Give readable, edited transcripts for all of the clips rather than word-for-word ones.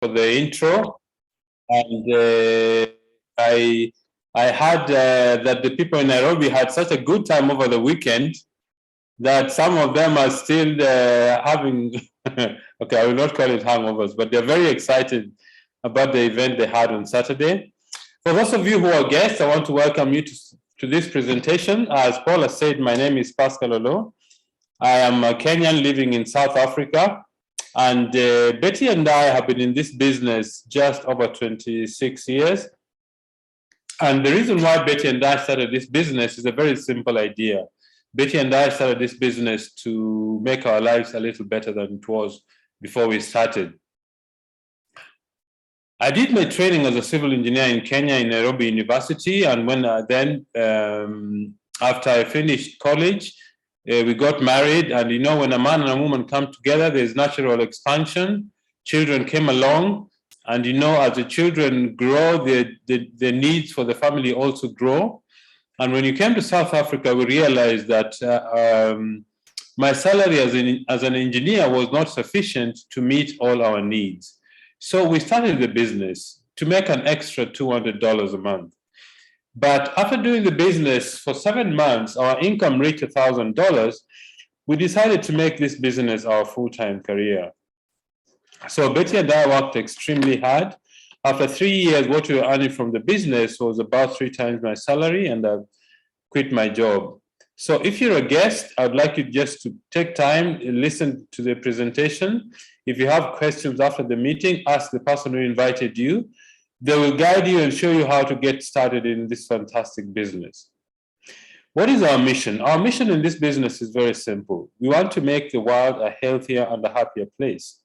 the intro. And I had that the people in Nairobi had such a good time over the weekend that some of them are still having, okay, I will not call it hangovers, but they're very excited about the event they had on Saturday. For those of you who are guests, I want to welcome you to this presentation. As Paul has said, my name is Pascal Oloo. I am a Kenyan living in South Africa. And Betty and I have been in this business just over 26 years. And the reason why Betty and I started this business is a very simple idea. Betty and I started this business to make our lives a little better than it was before we started. I did my training as a civil engineer in Kenya in Nairobi University. And when after I finished college, we got married. And you know, when a man and a woman come together, there's natural expansion. Children came along. And you know, as the children grow, the needs for the family also grow. And when you came to South Africa, we realized that my salary as an engineer was not sufficient to meet all our needs. So we started the business to make an extra $200 a month. But after doing the business for 7 months, our income reached $1,000. We decided to make this business our full-time career. So Betty and I worked extremely hard. After 3 years, what we were earning from the business was about 3 times my salary, and I quit my job. So if you're a guest, I'd like you just to take time and listen to the presentation. If you have questions after the meeting, ask the person who invited you. They will guide you and show you how to get started in this fantastic business. What is our mission? Our mission in this business is very simple. We want to make the world a healthier and a happier place.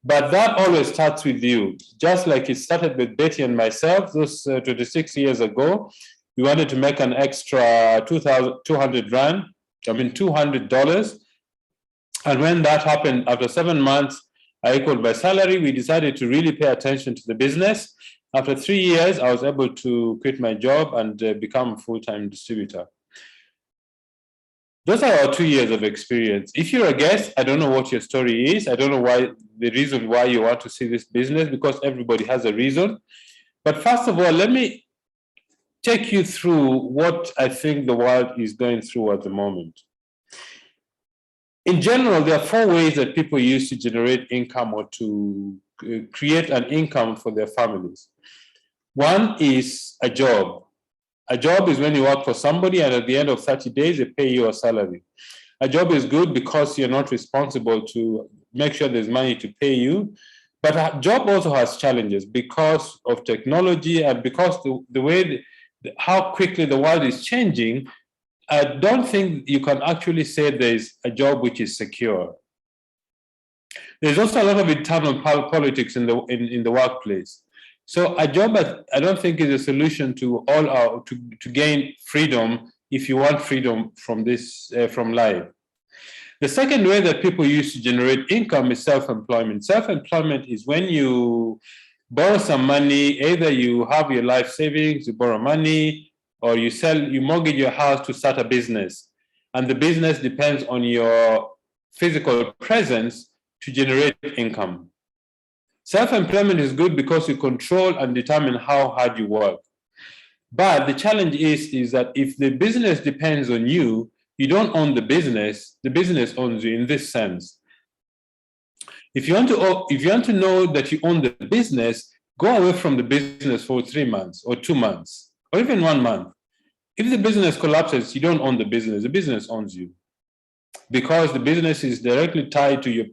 But that always starts with you. Just like it started with Betty and myself, those 26 years ago, we wanted to make an extra $200. And when that happened, after 7 months, I equaled my salary. We decided to really pay attention to the business. After 3 years, I was able to quit my job and become a full-time distributor. Those are our 2 years of experience. If you're a guest, I don't know what your story is. I don't know the reason why you want to see this business, because everybody has a reason. But first of all, let me take you through what I think the world is going through at the moment. In general, there are 4 ways that people use to generate income or to create an income for their families. One is a job. A job is when you work for somebody and at the end of 30 days, they pay you a salary. A job is good because you're not responsible to make sure there's money to pay you. But a job also has challenges because of technology and because the way, how quickly the world is changing. I don't think you can actually say there's a job which is secure. There's also a lot of internal politics in the workplace. So a job, I don't think, is a solution to all our to gain freedom if you want freedom from this from life. The second way that people use to generate income is self-employment. Self-employment is when you borrow some money. Either you have your life savings, you borrow money, or you mortgage your house to start a business, and the business depends on your physical presence to generate income. Self-employment is good because you control and determine how hard you work. But the challenge is that if the business depends on you, you don't own the business owns you in this sense. If you want to know that you own the business, go away from the business for 3 months or 2 months or even 1 month. If the business collapses, you don't own the business owns you, because the business is directly tied to your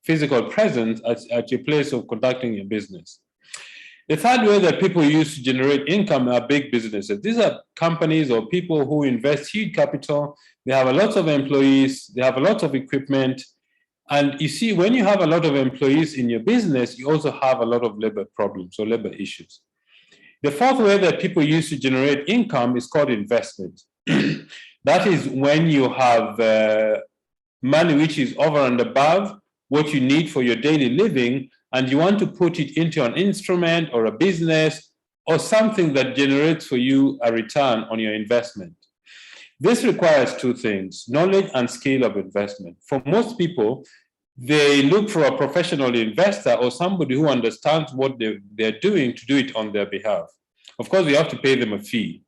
physical presence at your place of conducting your business. The third way that people use to generate income are big businesses. These are companies or people who invest huge capital. They have a lot of employees. They have a lot of equipment. And you see, when you have a lot of employees in your business, you also have a lot of labor problems or labor issues. The fourth way that people use to generate income is called investment. That is when you have money which is over and above what you need for your daily living, and you want to put it into an instrument or a business or something that generates for you a return on your investment. This requires 2 things: knowledge and skill of investment. For most people, they look for a professional investor or somebody who understands what they're doing to do it on their behalf. Of course, we have to pay them a fee.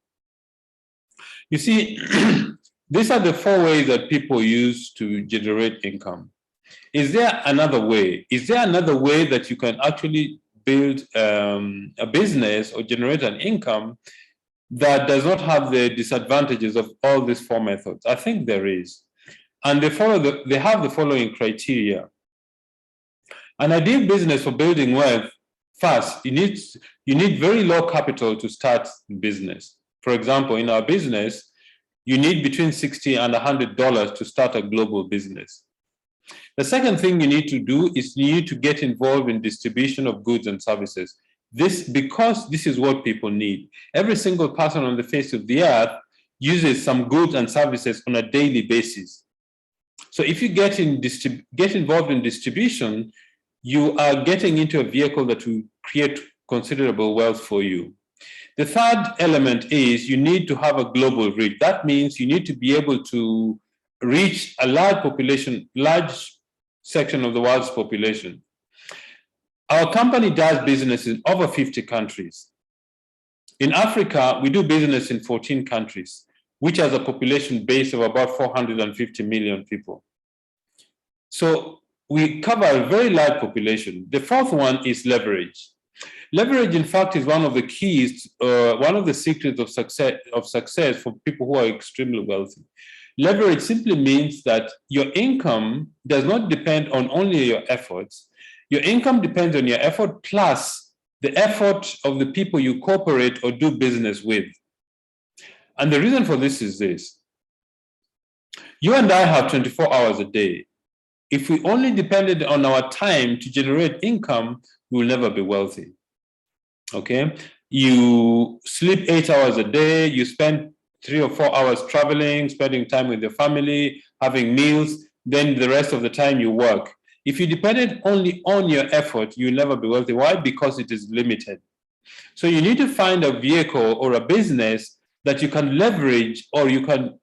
You see, these are the 4 ways that people use to generate income. Is there another way? Is there another way that you can actually build a business or generate an income that does not have the disadvantages of all these 4 methods? I think there is. And they have the following criteria. An ideal business for building wealth, first, you need very low capital to start business. For example, in our business, you need between $60 and $100 to start a global business. The second thing you need to do is you need to get involved in distribution of goods and services. Because this is what people need. Every single person on the face of the earth uses some goods and services on a daily basis. So if you get involved in distribution, you are getting into a vehicle that will create considerable wealth for you. The third element is you need to have a global reach. That means you need to be able to reach a large section of the world's population. Our company does business in over 50 countries. In Africa, we do business in 14 countries, which has a population base of about 450 million people. So we cover a very large population. The fourth one is leverage. Leverage, in fact, is one of the keys, one of the secrets of success for people who are extremely wealthy. Leverage simply means that your income does not depend on only your efforts. Your income depends on your effort plus the effort of the people you cooperate or do business with. And the reason for this is this. You and I have 24 hours a day. If we only depended on our time to generate income, we will never be wealthy. Okay? You sleep 8 hours a day, you spend 3 or 4 hours traveling, spending time with your family, having meals, then the rest of the time you work. If you depended only on your effort, you'll never be wealthy. Why? Because it is limited. So you need to find a vehicle or a business that you can leverage or you can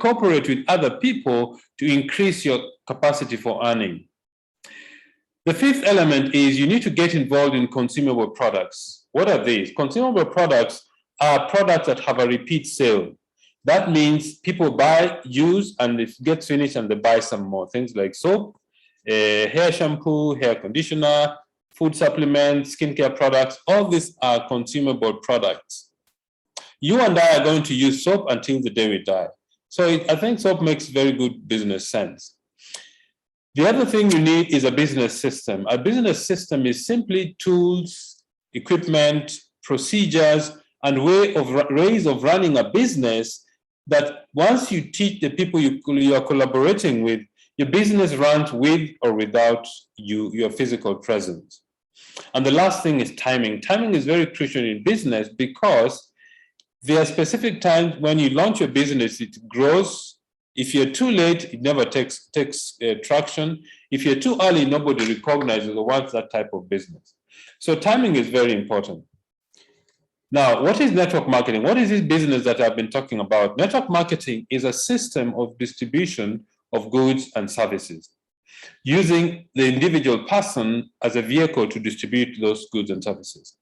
cooperate with other people to increase your capacity for earning. The fifth element is you need to get involved in consumable products. What are these? Consumable products are products that have a repeat sale. That means people buy, use, and it gets finished and they buy some more. Things like soap, hair shampoo, hair conditioner, food supplements, skincare products. All these are consumable products. You and I are going to use soap until the day we die. So I think soap makes very good business sense. The other thing you need is a business system. A business system is simply tools, equipment, procedures, and ways of running a business that once you teach the people you are collaborating with, your business runs with or without your physical presence. And the last thing is timing. Timing is very crucial in business because there are specific times when you launch your business, it grows. If you're too late, it never takes traction. If you're too early, nobody recognizes or wants that type of business. So timing is very important. Now, what is network marketing? What is this business that I've been talking about? Network marketing is a system of distribution of goods and services, using the individual person as a vehicle to distribute those goods and services.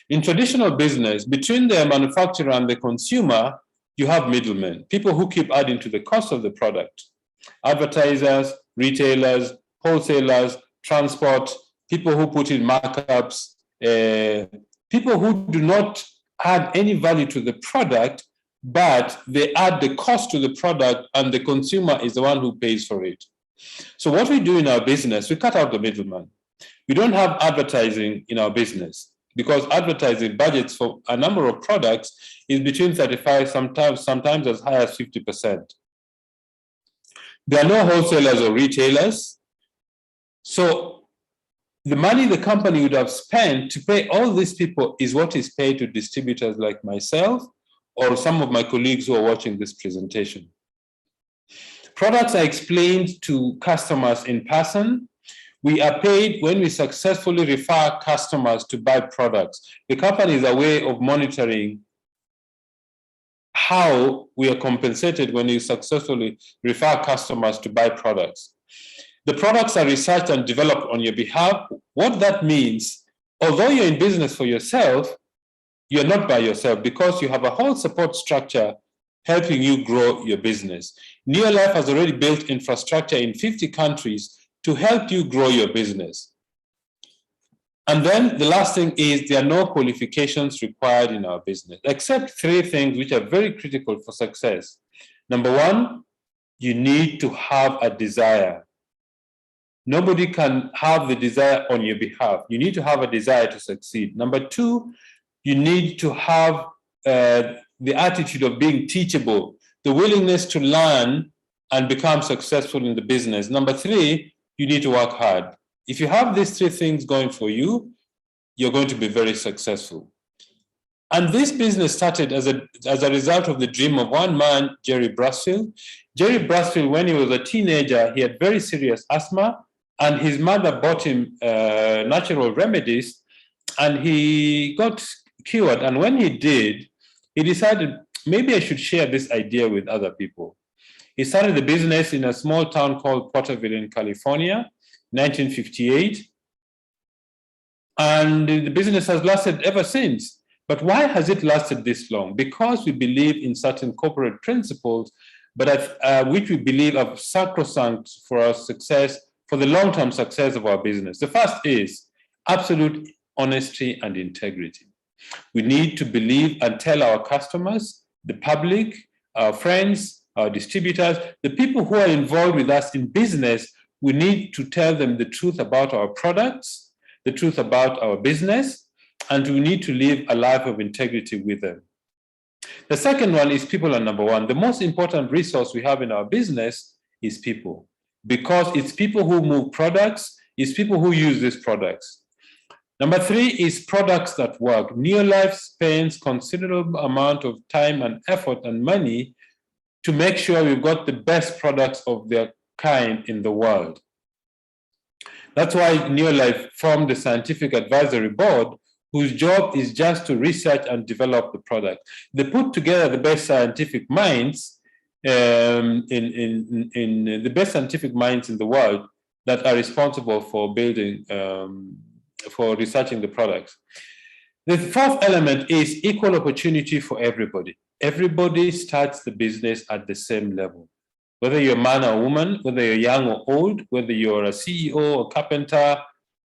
In traditional business, between the manufacturer and the consumer, you have middlemen, people who keep adding to the cost of the product. Advertisers, retailers, wholesalers, transport, people who put in markups, people who do not add any value to the product, but they add the cost to the product and the consumer is the one who pays for it. So what we do in our business, we cut out the middleman. We don't have advertising in our business because advertising budgets for a number of products is between 35, sometimes as high as 50%. There are no wholesalers or retailers. So the money the company would have spent to pay all these people is what is paid to distributors like myself or some of my colleagues who are watching this presentation. Products are explained to customers in person. We are paid when we successfully refer customers to buy products. The company is a way of monitoring how we are compensated when we successfully refer customers to buy products. The products are researched and developed on your behalf. What that means, although you're in business for yourself, you're not by yourself because you have a whole support structure helping you grow your business. Neolife has already built infrastructure in 50 countries to help you grow your business. And then the last thing is there are no qualifications required in our business, except 3 things which are very critical for success. Number 1, you need to have a desire. Nobody can have the desire on your behalf. You need to have a desire to succeed. Number 2, you need to have the attitude of being teachable, the willingness to learn and become successful in the business. Number 3, you need to work hard. If you have these 3 things going for you, you're going to be very successful. And this business started as a result of the dream of one man, Jerry Brasfield. Jerry Brasfield, when he was a teenager, he had very serious asthma, and his mother bought him natural remedies, and he got cured. And when he did, he decided, maybe I should share this idea with other people. He started the business in a small town called Porterville in California, 1958. And the business has lasted ever since. But why has it lasted this long? Because we believe in certain corporate principles, but which we believe are sacrosanct for our success, for the long-term success of our business. The first is absolute honesty and integrity. We need to believe and tell our customers, the public, our friends, our distributors, the people who are involved with us in business, we need to tell them the truth about our products, the truth about our business, and we need to live a life of integrity with them. The second one is people are number 1. The most important resource we have in our business is people, because it's people who move products, it's people who use these products. Number 3 is products that work. Neolife spends considerable amount of time and effort and money to make sure we've got the best products of their kind in the world. That's why Neolife formed the Scientific Advisory Board, whose job is just to research and develop the product. They put together the best scientific minds in the best scientific minds in the world that are responsible for building, for researching the products. The fourth element is equal opportunity for everybody. Everybody starts the business at the same level. Whether you're a man or woman, whether you're young or old, whether you're a CEO, a carpenter,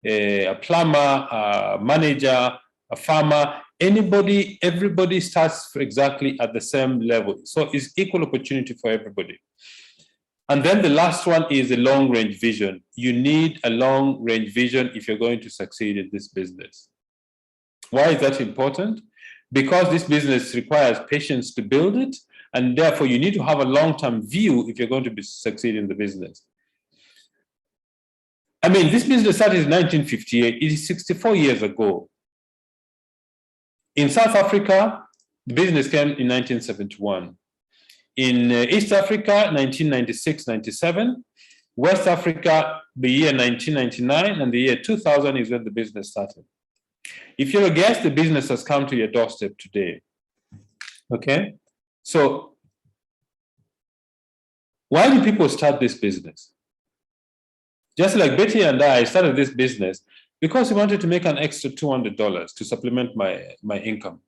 a plumber, a manager, a farmer, everybody starts exactly at the same level. So it's equal opportunity for everybody. And then the last one is a long-range vision. You need a long-range vision if you're going to succeed in this business. Why is that important? Because this business requires patience to build it, and therefore you need to have a long-term view if you're going to succeed in the business. I mean, this business started in 1958. It is 64 years ago. In South Africa, the business came in 1971. In East Africa, 1996-97. West Africa, the year 1999, and the year 2000 is when the business started. If you're a guest, the business has come to your doorstep today. Okay? So, why do people start this business? Just like Betty and I started this business because we wanted to make an extra $200 to supplement my income.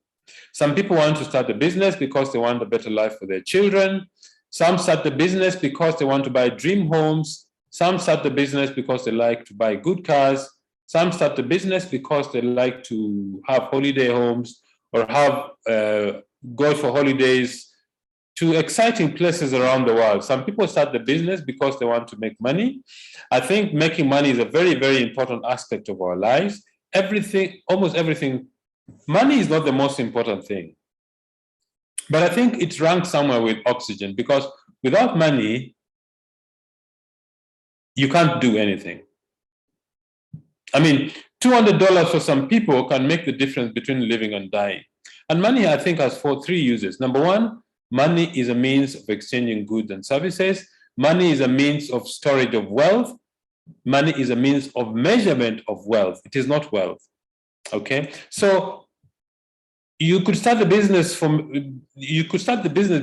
Some people want to start a business because they want a better life for their children. Some start the business because they want to buy dream homes. Some start the business because they like to buy good cars. Some start the business because they like to have holiday homes or have go for holidays to exciting places around the world. Some people start the business because they want to make money. I think making money is a very, very important aspect of our lives. Everything, almost everything, money is not the most important thing. But I think it ranks somewhere with oxygen, because without money, you can't do anything. I mean, $200 for some people can make the difference between living and dying. And money, I think, has three uses. Number one, money is a means of exchanging goods and services. Money is a means of storage of wealth. Money is a means of measurement of wealth. It is not wealth. Okay? So you could start the business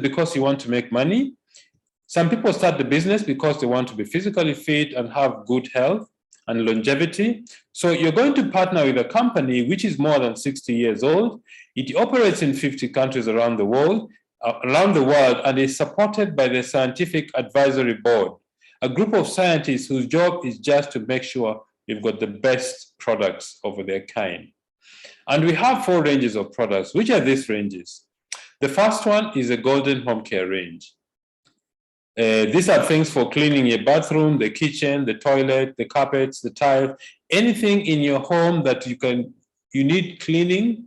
because you want to make money. Some people start the business because they want to be physically fit and have good health and longevity. So you're going to partner with a company which is more than 60 years old. It operates in 50 countries around the world, and is supported by the Scientific Advisory Board, a group of scientists whose job is just to make sure we've got the best products of their kind. And we have 4 ranges of products. Which are these ranges? The first one is a golden home care range. These are things for cleaning your bathroom, the kitchen, the toilet, the carpets, the tiles, anything in your home that you need cleaning,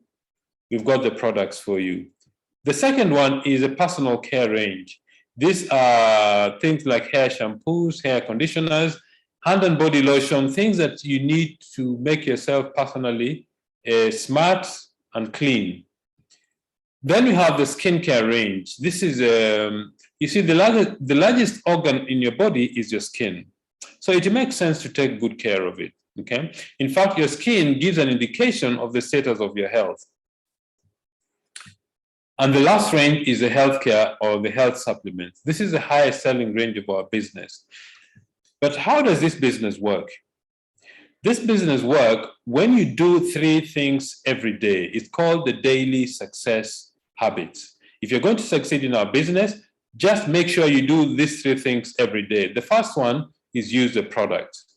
we've got the products for you. The second one is a personal care range. These are things like hair shampoos, hair conditioners, hand and body lotion, things that you need to make yourself personally smart and clean. Then we have the skincare range. This is, you see, the largest organ in your body is your skin. So it makes sense to take good care of it, okay? In fact, your skin gives an indication of the status of your health. And the last range is the healthcare or the health supplements. This is the highest selling range of our business. But how does this business work? This business works when you do 3 things every day. It's called the daily success habits. If you're going to succeed in our business, just make sure you do these 3 things every day. The first one is use the products.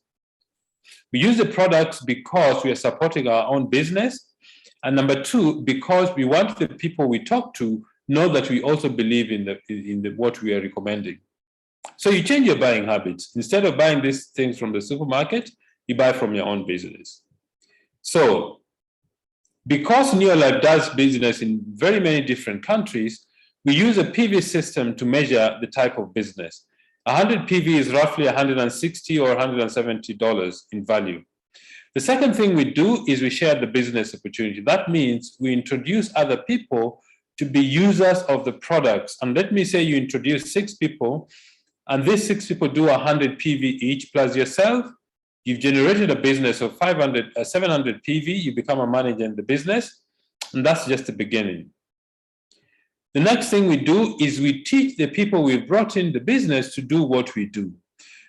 We use the products because we are supporting our own business. And number 2, because we want the people we talk to know that we also believe in what we are recommending. So you change your buying habits. Instead of buying these things from the supermarket, you buy from your own business. So because Neolife does business in very many different countries, we use a PV system to measure the type of business. 100 PV is roughly $160 or $170 in value. The second thing we do is we share the business opportunity. That means we introduce other people to be users of the products. And let me say you introduce 6 people, and these 6 people do 100 PV each plus yourself. You've generated a business of 700 PV, you become a manager in the business, and that's just the beginning. The next thing we do is we teach the people we've brought in the business to do what we do.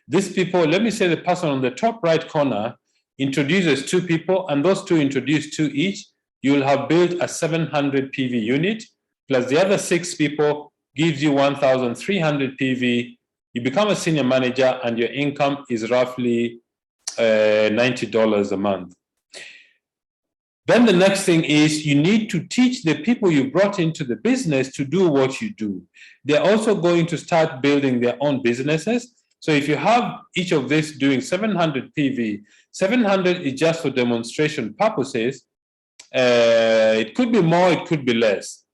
These people, let me say the person on the top right corner introduces 2 people, and those 2 introduce 2 each. You'll have built a 700 PV unit, plus the other 6 people gives you 1,300 PV. You become a senior manager, and your income is roughly $90 a month. Then the next thing is you need to teach the people you brought into the business to do what you do. They're also going to start building their own businesses. So if you have each of this doing 700 PV, 700 is just for demonstration purposes. It could be more, it could be less.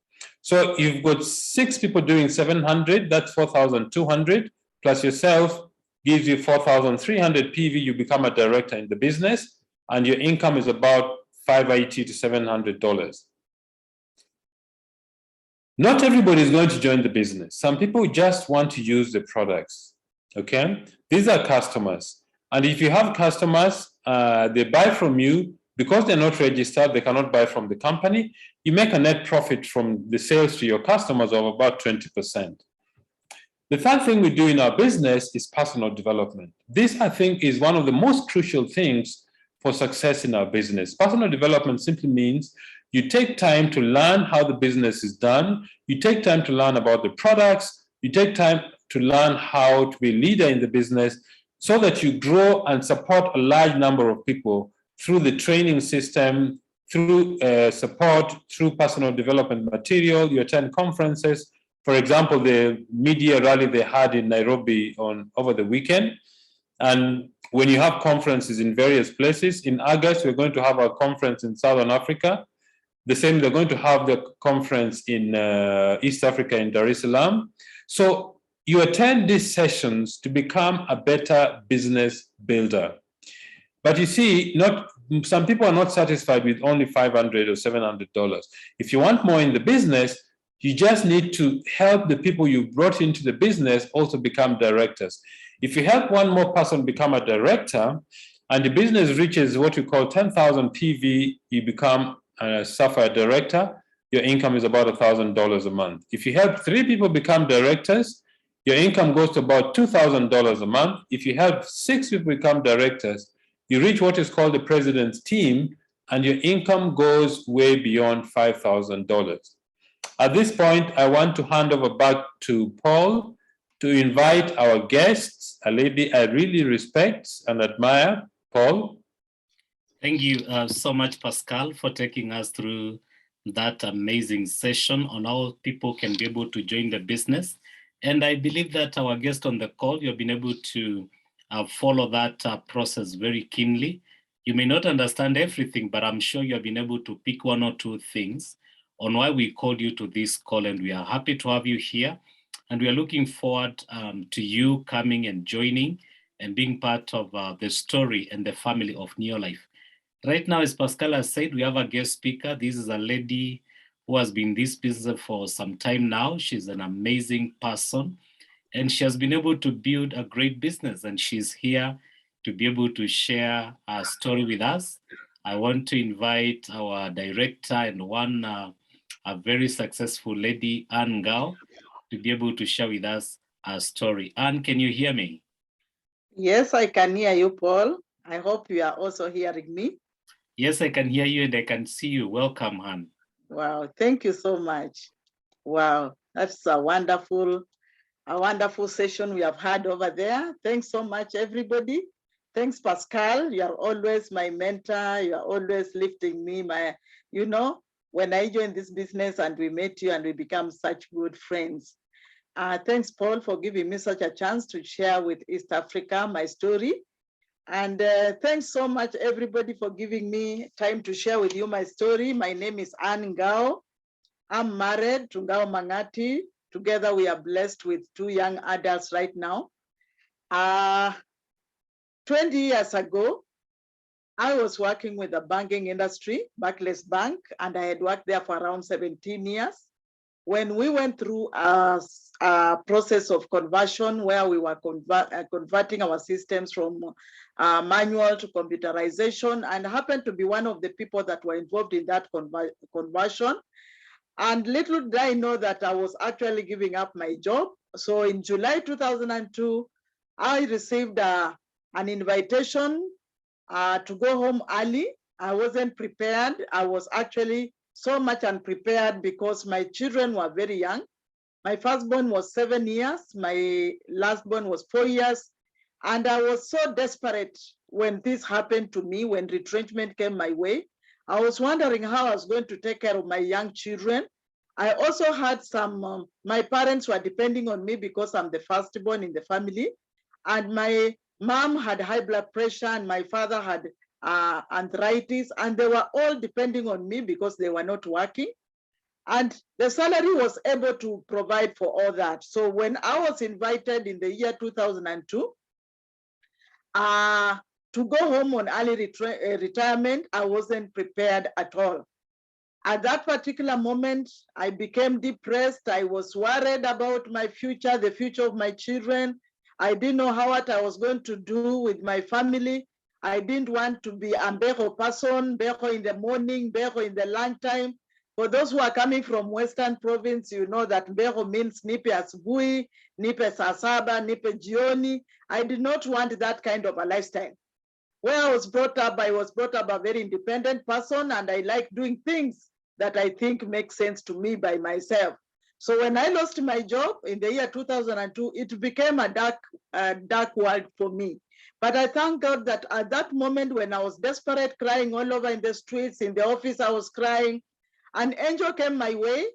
So you've got 6 people doing 700, that's 4,200, plus yourself gives you 4,300 PV, you become a director in the business, and your income is about $580 to $700. Not everybody is going to join the business. Some people just want to use the products, okay? These are customers. And if you have customers, they buy from you, because they're not registered, they cannot buy from the company. You make a net profit from the sales to your customers of about 20%. The third thing we do in our business is personal development. This, I think, is one of the most crucial things for success in our business. Personal development simply means you take time to learn how the business is done. You take time to learn about the products. You take time to learn how to be a leader in the business so that you grow and support a large number of people through the training system, through support, through personal development material. You attend conferences. For example, the media rally they had in Nairobi over the weekend. And when you have conferences in various places, in August, we're going to have our conference in Southern Africa. The same, they're going to have the conference in East Africa in Dar es Salaam. So you attend these sessions to become a better business builder. But you see, some people are not satisfied with only $500 or $700. If you want more in the business, you just need to help the people you brought into the business also become directors. If you help one more person become a director and the business reaches what we call 10,000 PV, you become a software director, your income is about $1,000 a month. If you help 3 people become directors, your income goes to about $2,000 a month. If you have 6 people become directors, you reach what is called the president's team, and your income goes way beyond $5,000. At this point, I want to hand over back to Paul to invite our guests, a lady I really respect and admire. Paul. Thank you so much, Pascal, for taking us through that amazing session on how people can be able to join the business. And I believe that our guest on the call, you've been able to follow that process very keenly. You may not understand everything, but I'm sure you have been able to pick 1 or 2 things on why we called you to this call. And we are happy to have you here. And we are looking forward to you coming and joining and being part of the story and the family of Neolife. Right now, as Pascal has said, we have a guest speaker. This is a lady who has been in this business for some time now. She's an amazing person, and she has been able to build a great business, and she's here to be able to share her story with us. I want to invite our director and a very successful lady, Ngao, to be able to share with us her story. Anne, can you hear me? Yes, I can hear you, Paul. I hope you are also hearing me. Yes, I can hear you and I can see you. Welcome, Han. Wow, thank you so much. Wow, that's a wonderful session we have had over there. Thanks so much, everybody. Thanks, Pascal. You are always my mentor. You are always lifting me. When I joined this business and we met you and we become such good friends. Thanks, Paul, for giving me such a chance to share with East Africa my story. And thanks so much, everybody, for giving me time to share with you my story. My name is Ngao. I'm married to Ngao Mangati. Together, we are blessed with 2 young adults right now. 20 years ago, I was working with the banking industry, Barclays Bank, and I had worked there for around 17 years. When we went through a process of conversion where we were converting our systems from manual to computerization, and happened to be one of the people that were involved in that conversion. And little did I know that I was actually giving up my job. So in July 2002, I received an invitation to go home early. I wasn't prepared. I was actually so much unprepared because my children were very young. My firstborn was 7 years. My lastborn was 4 years. And I was so desperate when this happened to me, when retrenchment came my way. I was wondering how I was going to take care of my young children. I also had my parents were depending on me because I'm the firstborn in the family. And my mom had high blood pressure and my father had arthritis, and they were all depending on me because they were not working. And the salary was able to provide for all that. So when I was invited in the year 2002 to go home on early retirement, I wasn't prepared at all. At that particular moment, I became depressed. I was worried about my future, the future of my children. I didn't know what I was going to do with my family. I didn't want to be a Mbeho person, Mbeho in the morning, Mbeho in the lunchtime. For those who are coming from Western province, you know that Mbeho means nipe asubuhi, nipe saa saba, nipe jioni. I did not want that kind of a lifestyle. Where I was brought up a very independent person, and I like doing things that I think make sense to me by myself. So when I lost my job in the year 2002, it became a dark world for me. But I thank God that at that moment when I was desperate, crying all over in the streets, in the office, I was crying, an angel came my way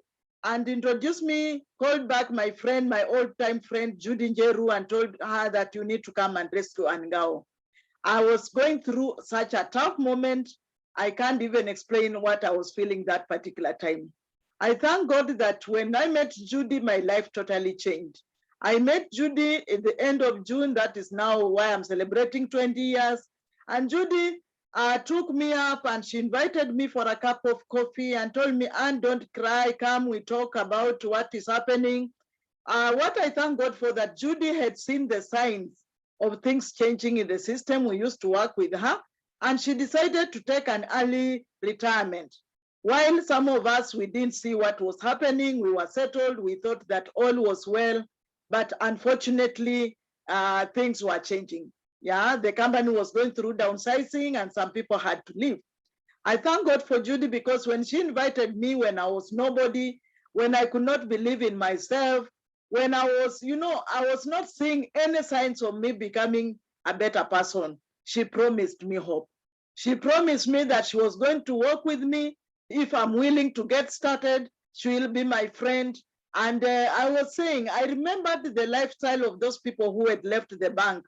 and introduced me, called back my friend, my old-time friend, Judy Njeru, and told her that you need to come and rescue Ngao. I was going through such a tough moment. I can't even explain what I was feeling that particular time. I thank God that when I met Judy, my life totally changed. I met Judy at the end of June. That is now why I'm celebrating 20 years. And Judy took me up and she invited me for a cup of coffee and told me, Anne, don't cry, come, we talk about what is happening. What I thank God for, that Judy had seen the signs of things changing in the system. We used to work with her, and she decided to take an early retirement. While some of us, we didn't see what was happening, we were settled, we thought that all was well. but unfortunately, things were changing. Yeah, the company was going through downsizing and some people had to leave. I thank God for Judy, because when she invited me when I was nobody, when I could not believe in myself, when I was, I was not seeing any signs of me becoming a better person, she promised me hope. She promised me that she was going to work with me. If I'm willing to get started, she will be my friend. And I was saying, I remembered the lifestyle of those people who had left the bank.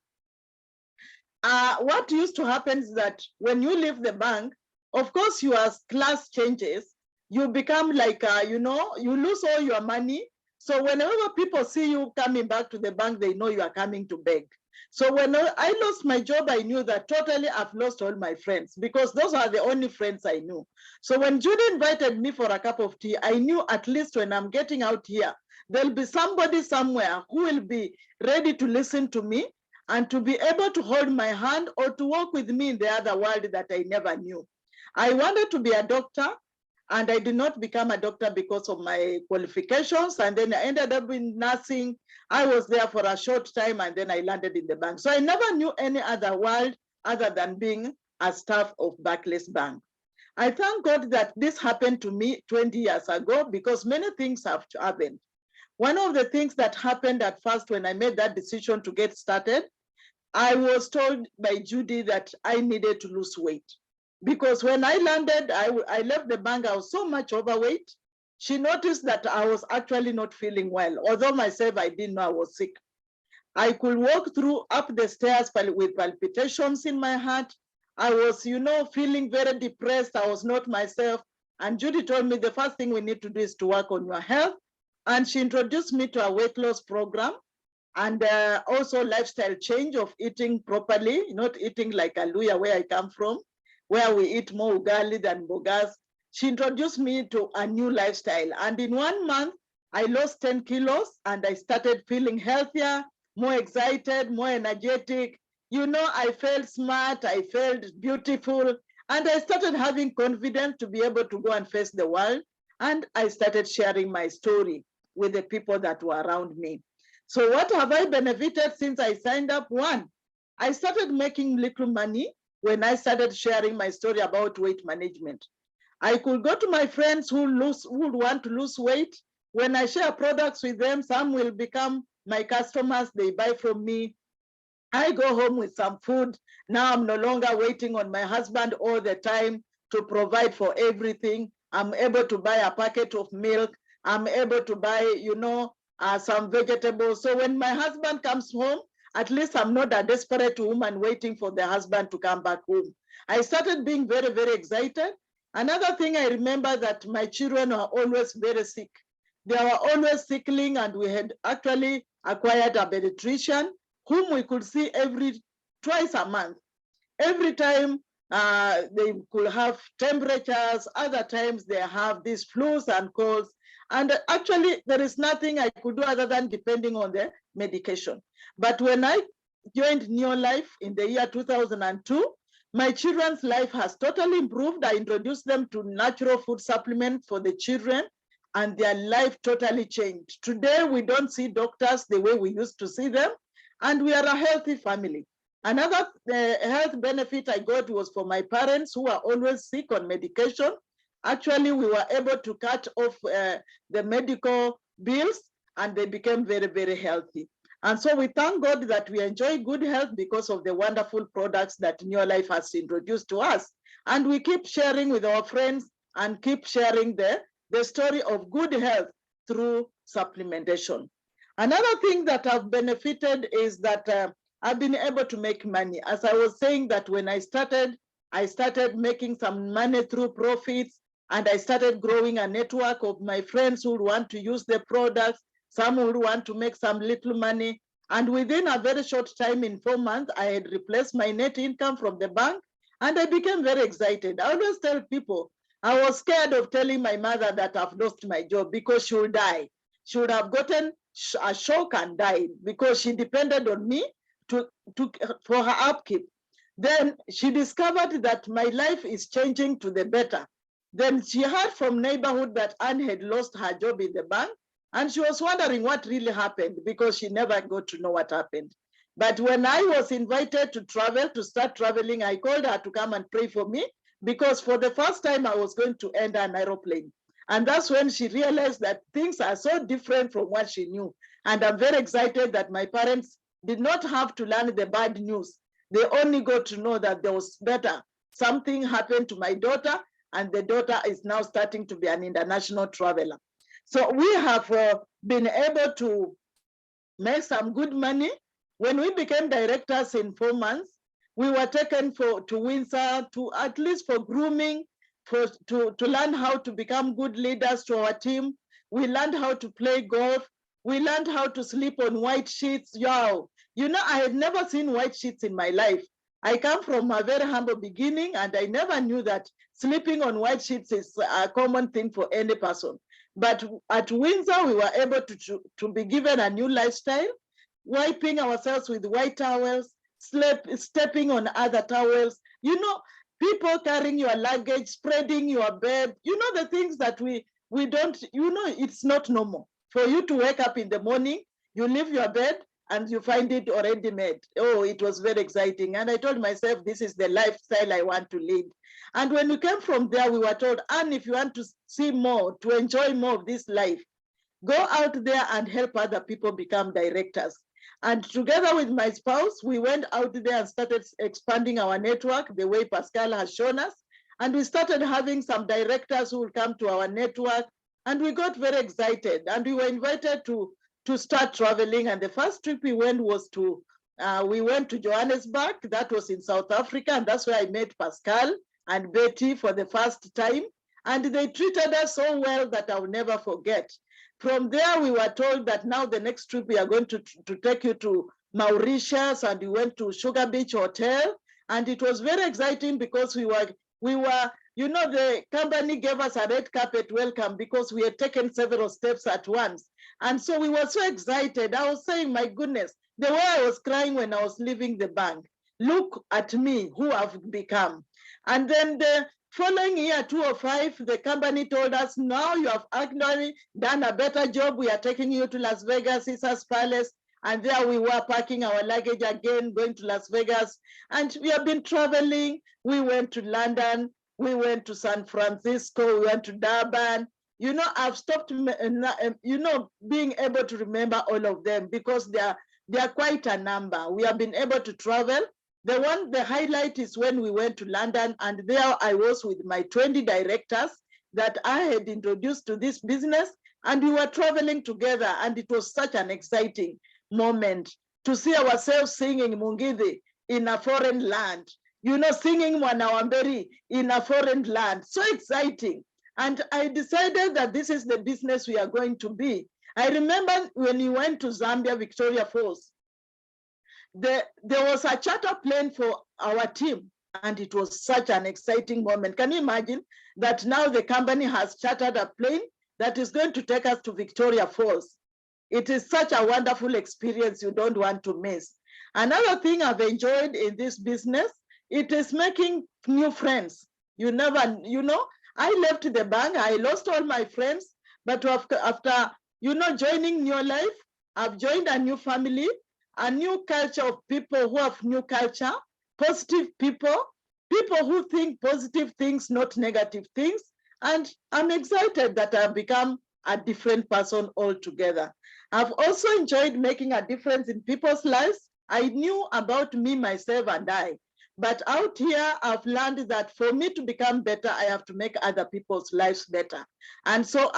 What used to happen is that when you leave the bank, of course, your class changes. You become like, you lose all your money. So whenever people see you coming back to the bank, they know you are coming to beg. So when I lost my job, I knew that totally I've lost all my friends, because those are the only friends I knew. So when Judy invited me for a cup of tea, I knew at least when I'm getting out here, there'll be somebody somewhere who will be ready to listen to me and to be able to hold my hand or to walk with me in the other world that I never knew. I wanted to be a doctor, and I did not become a doctor because of my qualifications. And then I ended up in nursing. I was there for a short time, and then I landed in the bank. So I never knew any other world other than being a staff of Barclays Bank. I thank God that this happened to me 20 years ago, because many things have happened. One of the things that happened at first when I made that decision to get started, I was told by Judy that I needed to lose weight, because when I landed, I left the bank, I was so much overweight. She noticed that I was actually not feeling well, although myself, I didn't know I was sick. I could walk through up the stairs with palpitations in my heart. I was, feeling very depressed. I was not myself. And Judy told me the first thing we need to do is to work on your health. And she introduced me to a weight loss program, and also lifestyle change of eating properly, not eating like Aluya, where I come from, where we eat more ugali than bogas. She introduced me to a new lifestyle. And in 1 month, I lost 10 kilos and I started feeling healthier, more excited, more energetic. I felt smart, I felt beautiful, and I started having confidence to be able to go and face the world. And I started sharing my story with the people that were around me. So what have I benefited since I signed up? One, I started making little money when I started sharing my story about weight management. I could go to my friends who would want to lose weight. When I share products with them, some will become my customers. They buy from me. I go home with some food. Now I'm no longer waiting on my husband all the time to provide for everything. I'm able to buy a packet of milk. I'm able to buy, some vegetables. So when my husband comes home, at least I'm not a desperate woman waiting for the husband to come back home. I started being very, very excited. Another thing I remember that my children are always very sick. They were always sickling, and we had actually acquired a pediatrician whom we could see twice a month. Every time they could have temperatures, other times they have these flus and colds. And actually, there is nothing I could do other than depending on the medication. But when I joined Neolife in the year 2002, my children's life has totally improved. I introduced them to natural food supplements for the children, and their life totally changed. Today, we don't see doctors the way we used to see them, and we are a healthy family. Another health benefit I got was for my parents who are always sick on medication. Actually, we were able to cut off the medical bills, and they became very, very healthy. And so we thank God that we enjoy good health because of the wonderful products that Neolife has introduced to us. And we keep sharing with our friends and keep sharing the story of good health through supplementation. Another thing that I've benefited is that I've been able to make money. As I was saying, that when I started making some money through profits, and I started growing a network of my friends who want to use the products, some who want to make some little money. And within a very short time, in 4 months, I had replaced my net income from the bank, and I became very excited. I always tell people, I was scared of telling my mother that I've lost my job because she would die. She would have gotten a shock and died because she depended on me for her upkeep. Then she discovered that my life is changing to the better. Then she heard from neighborhood that Anne had lost her job in the bank. And she was wondering what really happened because she never got to know what happened. But when I was invited to travel, to start traveling, I called her to come and pray for me because for the first time I was going to enter an aeroplane. And that's when she realized that things are so different from what she knew. And I'm very excited that my parents did not have to learn the bad news. They only got to know that there was better. Something happened to my daughter, and the daughter is now starting to be an international traveler. So we have been able to make some good money. When we became directors in 4 months, we were taken to Windsor to at least for grooming, to learn how to become good leaders to our team. We learned how to play golf. We learned how to sleep on white sheets. Yo, you know, I had never seen white sheets in my life. I come from a very humble beginning, and I never knew that sleeping on white sheets is a common thing for any person. But at Windsor, we were able to be given a new lifestyle, wiping ourselves with white towels, stepping on other towels, you know, people carrying your luggage, spreading your bed, you know, the things that we don't, you know, it's not normal. For you to wake up in the morning, you leave your bed and you find it already made. Oh, it was very exciting. And I told myself, this is the lifestyle I want to lead. And when we came from there, we were told, and if you want to see more, to enjoy more of this life, go out there and help other people become directors. And together with my spouse, we went out there and started expanding our network the way Pascal has shown us. And we started having some directors who will come to our network. And we got very excited. And we were invited to start traveling. And the first trip we went was we went to Johannesburg. That was in South Africa. And that's where I met Pascal and Betty for the first time. And they treated us so well that I'll never forget. From there, we were told that now the next trip we are going to take you to Mauritius, and we went to Sugar Beach Hotel. And it was very exciting because we were, you know, the company gave us a red carpet welcome because we had taken several steps at once. And so we were so excited. I was saying, my goodness, the way I was crying when I was leaving the bank, look at me, who I've become. And then the following year, 2005, the company told us, now you have actually done a better job. We are taking you to Las Vegas, Caesar's Palace. And there we were packing our luggage again, going to Las Vegas. And we have been traveling. We went to London. We went to San Francisco. We went to Durban. You know, I've stopped, you know, being able to remember all of them because they are quite a number. We have been able to travel. The highlight is when we went to London, and there I was with my 20 directors that I had introduced to this business, and we were traveling together, and it was such an exciting moment to see ourselves singing Mungidi in a foreign land, you know, singing Mwanawamberi in a foreign land. So exciting. And I decided that this is the business we are going to be. I remember when we went to Zambia, Victoria Falls, there was a charter plane for our team, and it was such an exciting moment. Can you imagine that now the company has chartered a plane that is going to take us to Victoria Falls? It is such a wonderful experience you don't want to miss. Another thing I've enjoyed in this business, it is making new friends. You never, you know, I left the bank, I lost all my friends, but after you know, joining Neolife, I've joined a new family, a new culture of people who have new culture, positive people who think positive things, not negative things. And I'm excited that I've become a different person altogether. I've also enjoyed making a difference in people's lives. I knew about me, myself, and I. But out here, I've learned that for me to become better, I have to make other people's lives better. And so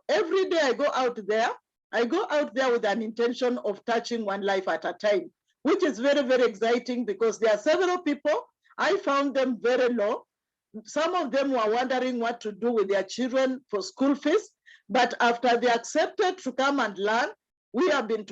every day I go out there with an intention of touching one life at a time, which is very, very exciting because there are several people, I found them very low. Some of them were wondering what to do with their children for school fees, but after they accepted to come and learn, we have been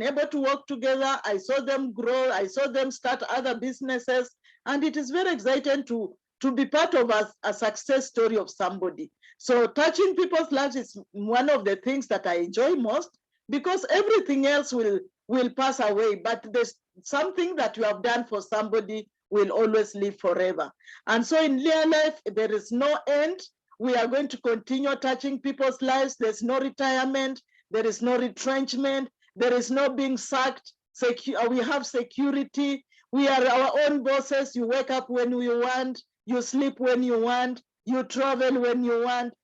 able to work together. I saw them grow, I saw them start other businesses, and it is very exciting to be part of a success story of somebody. So touching people's lives is one of the things that I enjoy most because everything else will pass away, but there's something that you have done for somebody will always live forever. And so in Neolife, there is no end We are going to continue touching people's lives. There's no retirement. There is no retrenchment. There is no being sacked. We have security. We are our own bosses. You wake up when you want. You sleep when you want. You travel when you want.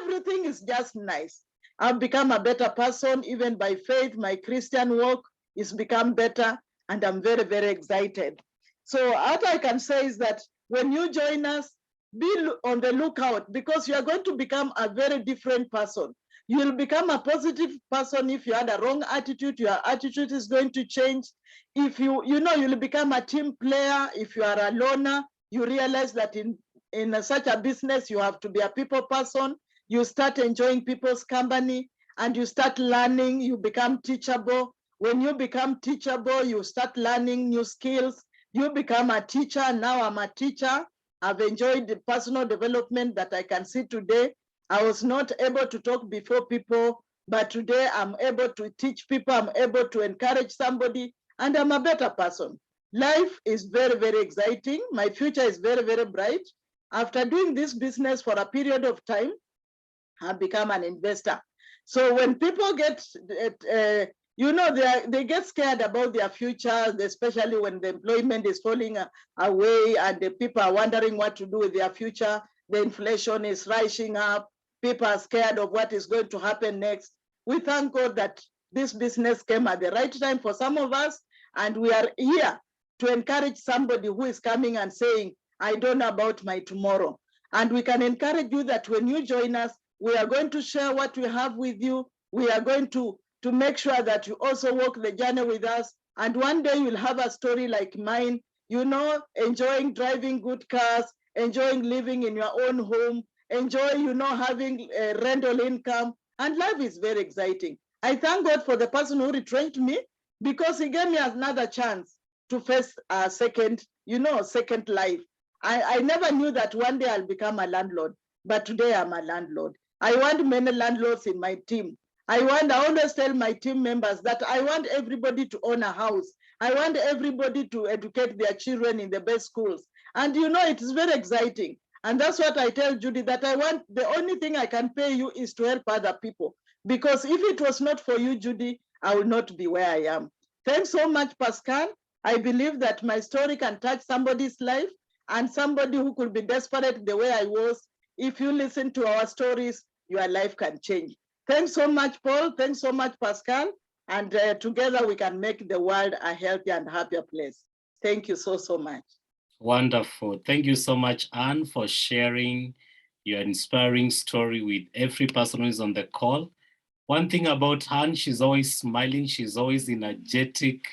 Everything is just nice. I've become a better person, even by faith. My Christian walk is become better, and I'm very, very excited. So what I can say is that when you join us, be on the lookout, because you are going to become a very different person. You will become a positive person. If you had a wrong attitude, your attitude is going to change. If you'll become a team player. If you are a loner, you realize that in such a business, you have to be a people person. You start enjoying people's company, and you start learning. You become teachable. When you become teachable, you start learning new skills. You become a teacher. Now I'm a teacher. I've enjoyed the personal development that I can see today. I was not able to talk before people, but today I'm able to teach people. I'm able to encourage somebody, and I'm a better person. Life is very, very exciting. My future is very, very bright. After doing this business for a period of time, I've become an investor. So when people get, they get scared about their future, especially when the employment is falling away and the people are wondering what to do with their future. The inflation is rising up. People are scared of what is going to happen next. We thank God that this business came at the right time for some of us, and we are here to encourage somebody who is coming and saying, I don't know about my tomorrow. And we can encourage you that when you join us, we are going to share what we have with you. We are going to make sure that you also walk the journey with us. And one day you'll have a story like mine, enjoying driving good cars, enjoying living in your own home, enjoy, having a rental income. And life is very exciting. I thank God for the person who retrenched me, because he gave me another chance to face a second life. I never knew that one day I'll become a landlord, but today I'm a landlord. I want many landlords in my team. I always tell my team members that I want everybody to own a house. I want everybody to educate their children in the best schools. And it is very exciting. And that's what I tell Judy, that the only thing I can pay you is to help other people. Because if it was not for you, Judy, I would not be where I am. Thanks so much, Pascal. I believe that my story can touch somebody's life, and somebody who could be desperate the way I was. If you listen to our stories, your life can change. Thanks so much, Paul. Thanks so much, Pascal. And together we can make the world a healthier and happier place. Thank you so, so much. Wonderful. Thank you so much, Anne, for sharing your inspiring story with every person who is on the call. One thing about Anne, she's always smiling. She's always energetic.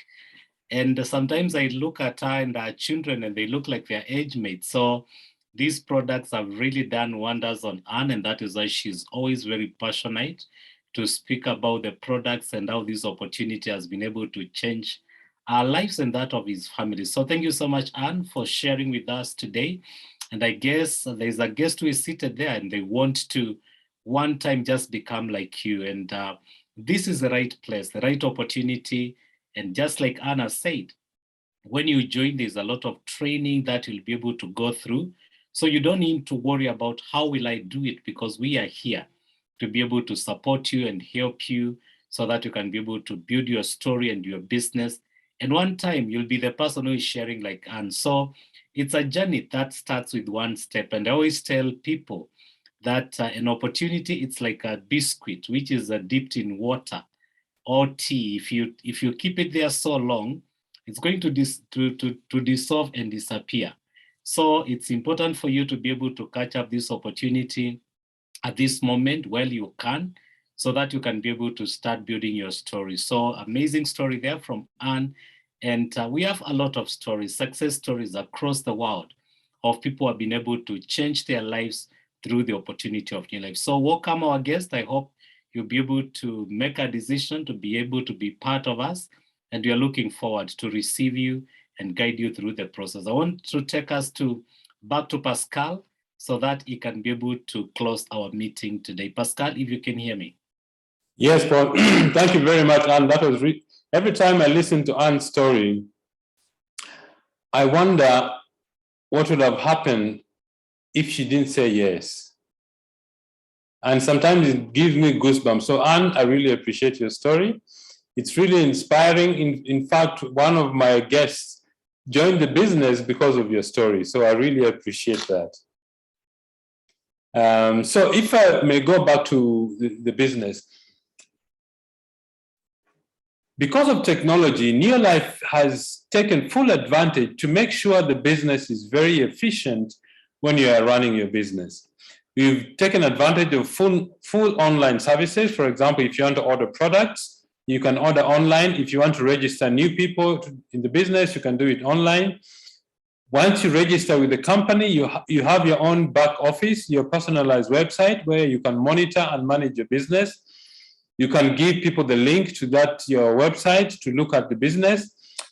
And sometimes I look at her and her children and they look like their age mates. So these products have really done wonders on Anne, and that is why she's always very passionate to speak about the products and how this opportunity has been able to change our lives and that of his family. So thank you so much, Anne, for sharing with us today. And I guess there's a guest who is seated there and they want to one time just become like you. And this is the right place, the right opportunity. And just like Anna said, when you join, there's a lot of training that you'll be able to go through. So you don't need to worry about how will I do it, because we are here to be able to support you and help you so that you can be able to build your story and your business. And one time you'll be the person who is sharing like Anne. So it's a journey that starts with one step. And I always tell people that an opportunity, it's like a biscuit, which is dipped in water or tea. If you keep it there so long, it's going to dissolve and disappear. So it's important for you to be able to catch up this opportunity at this moment while you can, so that you can be able to start building your story. So amazing story there from Anne. And we have a lot of stories, success stories across the world of people who have been able to change their lives through the opportunity of Neolife. So welcome our guest. I hope you'll be able to make a decision to be able to be part of us. And we are looking forward to receive you and guide you through the process. I want to take us back to Pascal so that he can be able to close our meeting today. Pascal, if you can hear me. Yes, Paul. Thank you very much, Anne. That was every time I listen to Anne's story, I wonder what would have happened if she didn't say yes. And sometimes it gives me goosebumps. So Anne, I really appreciate your story. It's really inspiring. In fact, one of my guests joined the business because of your story. So I really appreciate that. So if I may go back to the business, because of technology, Neolife has taken full advantage to make sure the business is very efficient when you are running your business. We've taken advantage of full online services. For example, if you want to order products, you can order online. If you want to register new people in the business, you can do it online. Once you register with the company, you have your own back office, your personalized website where you can monitor and manage your business. You can give people the link to your website to look at the business.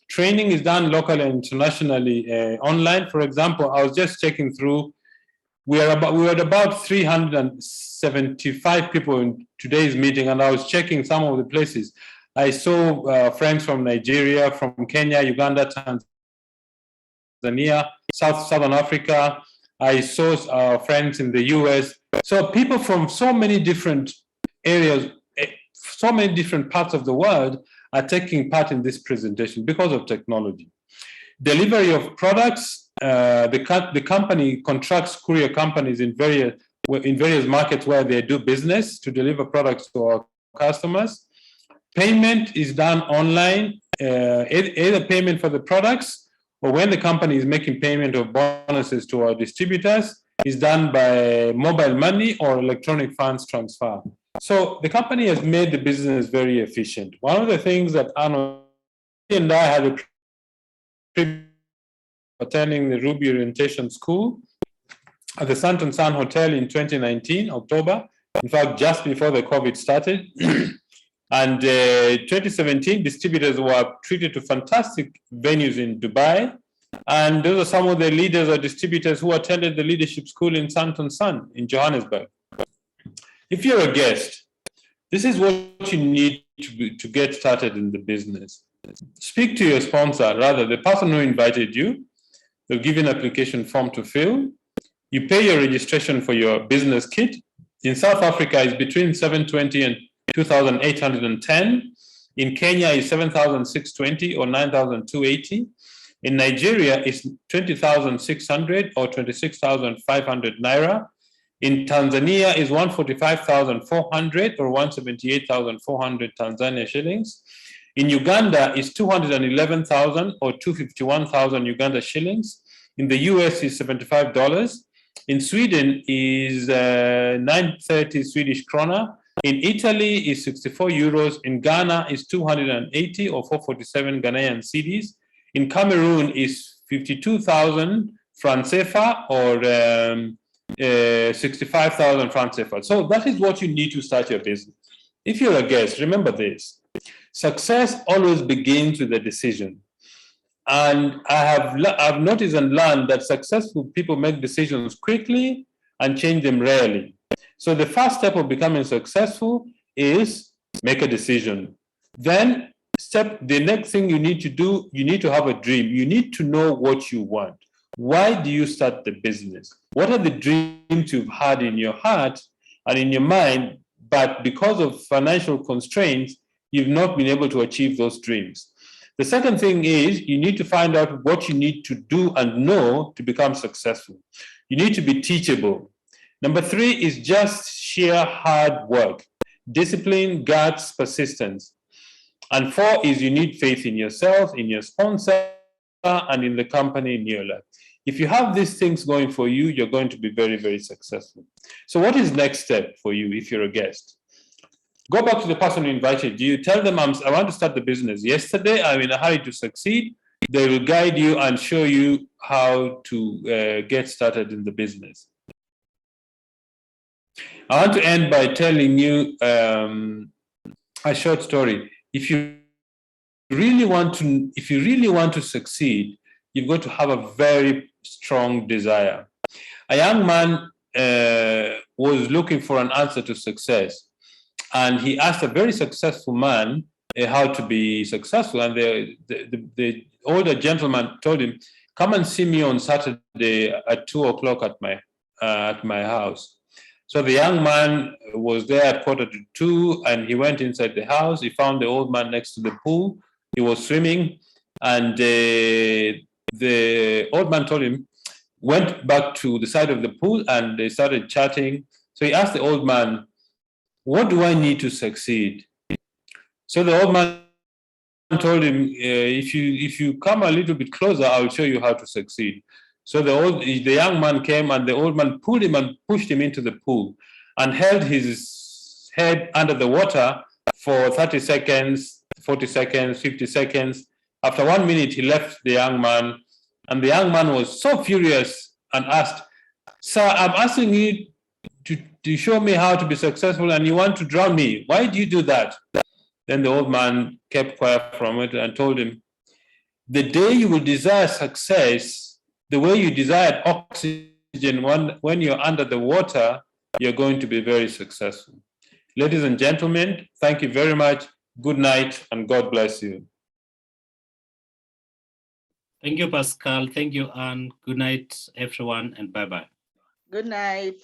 Training is done locally and internationally online. For example, I was just checking through. We were at about 375 people in today's meeting, and I was checking some of the places. I saw friends from Nigeria, from Kenya, Uganda, Tanzania, Southern Africa. I saw friends in the US. So people from so many different areas, so many different parts of the world are taking part in this presentation because of technology. Delivery of products, the company contracts courier companies in various markets where they do business to deliver products to our customers. Payment is done online, either payment for the products or when the company is making payment of bonuses to our distributors is done by mobile money or electronic funds transfer. So the company has made the business very efficient. One of the things that Arnold and I had a attending the Ruby Orientation School at the Santon Sun Hotel in 2019, October, in fact, just before the COVID started. And 2017, distributors were treated to fantastic venues in Dubai. And those are some of the leaders or distributors who attended the leadership school in Santon Sun in Johannesburg. If you're a guest, this is what you need to get started in the business. Speak to your sponsor, rather the person who invited you. They'll give you an application form to fill. You pay your registration for your business kit. In South Africa, it's between 720 and 2,810. In Kenya, it's 7,620 or 9,280. In Nigeria, it's 20,600 or 26,500 naira. In Tanzania, is 145,400 or 178,400 Tanzania shillings. In Uganda, is 211,000 or 251,000 Uganda shillings. In the US, is $75. In Sweden, is 930 Swedish krona. In Italy, is 64 euros. In Ghana, is 280 or 447 Ghanaian cedis. In Cameroon, is 52,000 francs CFA or 65,000 francs CFA. So that is what you need to start your business. If you're a guest, remember this. Success always begins with a decision. And I've noticed and learned that successful people make decisions quickly and change them rarely. So the first step of becoming successful is make a decision. Then the next thing you need to do, you need to have a dream. You need to know what you want. Why do you start the business? What are the dreams you've had in your heart and in your mind, but because of financial constraints, you've not been able to achieve those dreams? The second thing is you need to find out what you need to do and know to become successful. You need to be teachable. Number 3 is just sheer hard work, discipline, guts, persistence. And 4 is you need faith in yourself, in your sponsor, and in the company Neolife. If you have these things going for you, you're going to be very, very successful. So what is next step for you if you're a guest? Go back to the person who invited you. Tell them, I want to start the business yesterday. I'm in a hurry to succeed. They will guide you and show you how to get started in the business. I want to end by telling you a short story. If you really want to succeed, you've got to have a very strong desire. A young man was looking for an answer to success. And he asked a very successful man how to be successful. And the older gentleman told him, come and see me on Saturday at 2:00 at my house. So the young man was there at 1:45, and he went inside the house. He found the old man next to the pool. He was swimming, and the old man told him, went back to the side of the pool, and they started chatting. So he asked the old man, "What do I need to succeed?" So the old man told him, if you come a little bit closer, I'll show you how to succeed. So the young man came, and the old man pulled him and pushed him into the pool and held his head under the water for 30 seconds, 40 seconds, 50 seconds. After 1 minute, he left the young man, and the young man was so furious and asked, "Sir, I'm asking you to show me how to be successful, and you want to drown me. Why do you do that?" Then the old man kept quiet from it and told him, "The day you will desire success, the way you desired oxygen when you're under the water, you're going to be very successful." Ladies and gentlemen, thank you very much. Good night, and God bless you. Thank you, Pascal. Thank you, Anne. Good night, everyone, and bye-bye. Good night.